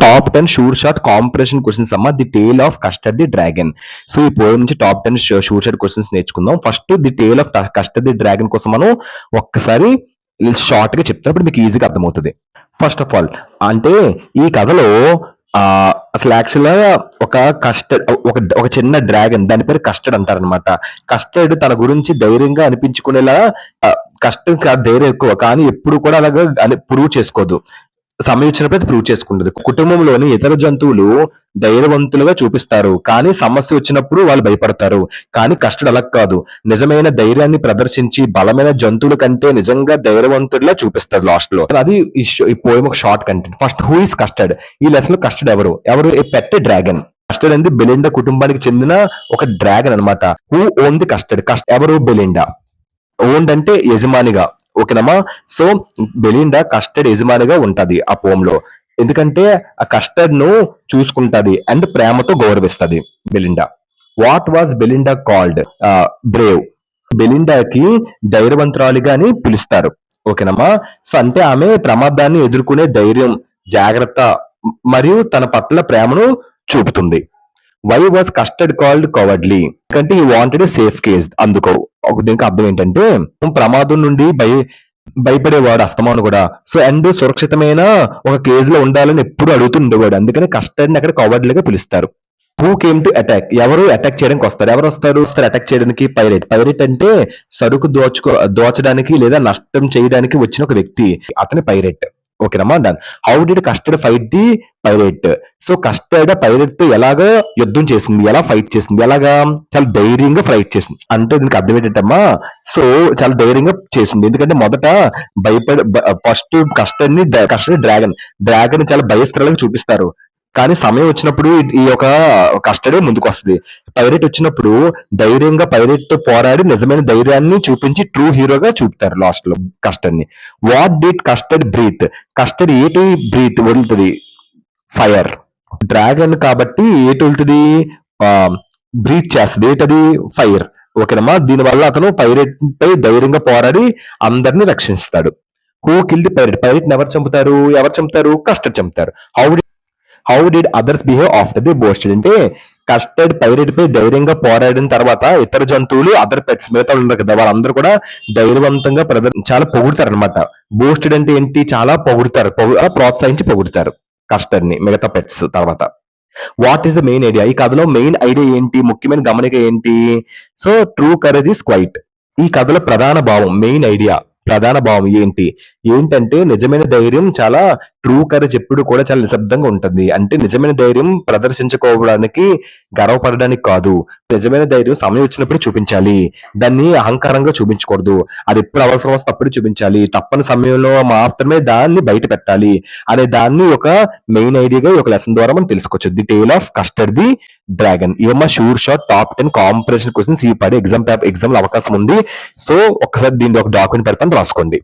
Top 10 sure shot competition questions అమ్మ the tale of custard the dragon. So ఈ poem నుంచి top 10 sure shot questions నేర్చుకుందాం. First the tale of custard the dragon కోసం మనం ఒక్కసారి short గా చెప్తున్నప్పుడు మీకు ఈజీగా అర్థమవుతుంది. ఫస్ట్ ఆఫ్ ఆల్ అంటే ఈ కథలో అసలు యాక్చువల్ గా ఒక కస్టర్డ్ ఒక చిన్న డ్రాగన్, దాని పేరు కస్టర్డ్ అంటారనమాట. కస్టర్డ్ తన గురించి ధైర్యంగా అనిపించుకునేలా, కస్టర్డ్ ధైర్యం ఎక్కువ కానీ ఎప్పుడు కూడా అలాగా ప్రూవ్ చేసుకోదు. సమయం వచ్చినప్పుడు అది ప్రూవ్ చేసుకుంటది. కుటుంబంలోని ఇతర జంతువులు ధైర్యవంతులుగా చూపిస్తారు కానీ సమస్య వచ్చినప్పుడు వాళ్ళు భయపడతారు. కానీ కస్టర్డ్ అలా కాదు. నిజమైన ధైర్యాన్ని ప్రదర్శించి బలమైన జంతువుల కంటే నిజంగా ధైర్యవంతుడిలా చూపిస్తారు లాస్ట్ లో. అది ఈ పోయం ఒక short content. First who is custard? ఈ లెసన్ లో కస్టర్డ్ ఎవరు? ఏ పెట్ డ్రాగన్. కస్టర్డ్ అనేది బెలిండా కుటుంబానికి చెందిన ఒక డ్రాగన్ అన్నమాట. Who own the custard? ఎవరు? బెలిండా. ఓన్డ్ అంటే యజమానిగా. ఓకేనమ్మా. సో బెలిండా కస్టర్డ్ యజమానిగా ఉంటది ఆ పోమ్ ఎందుకంటే ఆ కస్టర్డ్ ను చూసుకుంటది అండ్ ప్రేమతో గౌరవిస్తది Belinda. What was Belinda called? Brave. బెలిండాకి ధైర్యవంతురాలిగా అని పిలుస్తారు. ఓకేనమ్మా. సో అంటే ఆమె ప్రమాదాన్ని ఎదుర్కొనే ధైర్యం, జాగ్రత్త మరియు తన పట్ల ప్రేమను చూపుతుంది. Why was custard called cowardly? ఎందుకంటే ఈ వాంటెడ్ సేఫ్ కేస్. అందుకో దీనికి అర్థం ఏంటంటే ప్రమాదం నుండి భయపడేవాడు అస్తమాను కూడా. సో అండ్ సురక్షితమైన ఒక కేజ్ లో ఉండాలని ఎప్పుడు అడుగుతూ ఉండేవాడు. అందుకని కస్టర్డ్ ని అక్కడ కవర్డ్లీగా పిలుస్తారు. Who came to attack? ఎవరు అటాక్ చేయడానికి వస్తారు? ఎవరు వస్తారు అటాక్ చేయడానికి? పైరేట్. పైరేట్ అంటే సరుకు దోచడానికి లేదా నష్టం చేయడానికి వచ్చిన ఒక వ్యక్తి, అతని పైరేట్. ఓకేనమ్మా. Done. How did custard fight the pirate? So custard pirate తో ఎలాగా యుద్ధం చేసింది, ఎలా ఫైట్ చేసింది, ఎలాగా? చాలా ధైర్యంగా ఫైట్ చేసింది. అంటే దీనికి అర్థం ఏంటంటమ్మా, సో చాలా ధైర్యంగా చేసింది. ఎందుకంటే మొదట ఫస్ట్ కస్టర్డ్ డ్రాగన్ చాలా భయస్థిరంగా చూపిస్తారు. కానీ సమయం వచ్చినప్పుడు ఈ యొక్క కస్టర్డే ముందుకు వస్తుంది. పైరేట్ వచ్చినప్పుడు ధైర్యంగా పైరేట్ తో పోరాడి నిజమైన ధైర్యాన్ని చూపించి ట్రూ హీరోగా చూపుతారు లాస్ట్ లో కస్టర్డ్ ని. What did Custard breathe? Custard ఏటి బ్రీత్ వదులుతుంది? ఫైర్. డ్రాగన్ కాబట్టి ఏటి వదులుతుంది? బ్రీత్ చేస్తుంది. ఏంటది? ఫైర్. ఓకేనమ్మా. దీనివల్ల అతను పైరేట్ పై ధైర్యంగా పోరాడి అందరిని రక్షిస్తాడు. Who kill the pirate? Pirate ఎవరు చంపుతారు? కస్టర్డ్ చంపుతారు. How did others behave after the boasted? అంటే కస్టర్డ్ పైరేట్ పై ధైర్యంగా పోరాడిన తర్వాత ఇతర జంతువులు, అదర్ పెట్స్, మిగతా ఉన్నారు కదా, వాళ్ళందరూ కూడా ధైర్యవంతంగా చాలా పొగుడుతారు అనమాట. బోస్టెడ్ అంటే ఏంటి? చాలా పొగుడుతారు, ప్రోత్సహించి పొగుడుతారు కస్టర్డ్ ని మిగతా పెట్స్ తర్వాత. What is the main idea? ఈ కథలో మెయిన్ ఐడియా ఏంటి? ముఖ్యమైన గమనిక ఏంటి? So true courage is quite. ఈ కథలో ప్రధాన భావం, మెయిన్ ఐడియా, ప్రధాన భావం ఏంటంటే నిజమైన ధైర్యం చాలా ట్రూ కరేజ్ ఎప్పుడు కూడా చాలా నిశ్శబ్దంగా ఉంటుంది. అంటే నిజమైన ధైర్యం ప్రదర్శించుకోవడానికి, గర్వపడడానికి కాదు. నిజమైన ధైర్యం సమయం వచ్చినప్పుడు చూపించాలి. దాన్ని అహంకారంగా చూపించకూడదు. అది ఎప్పుడు అవసరం వస్తే అప్పుడు చూపించాలి. తప్పని సమయంలో మాత్రమే దాన్ని బయట పెట్టాలి అనే దాన్ని ఒక మెయిన్ ఐడియాగా ఒక లెసన్ ద్వారా మనం తెలుసుకోవచ్చు. The tale of custard the dragon. ఇవమ్మ sure shot top 10 competition questions ఈ పడే ఎగ్జామ్ లో అవకాశం ఉంది. సో ఒక్కసారి దీన్ని ఒక డాక్యుమెంట్ పెడతాను, రాసుకోండి.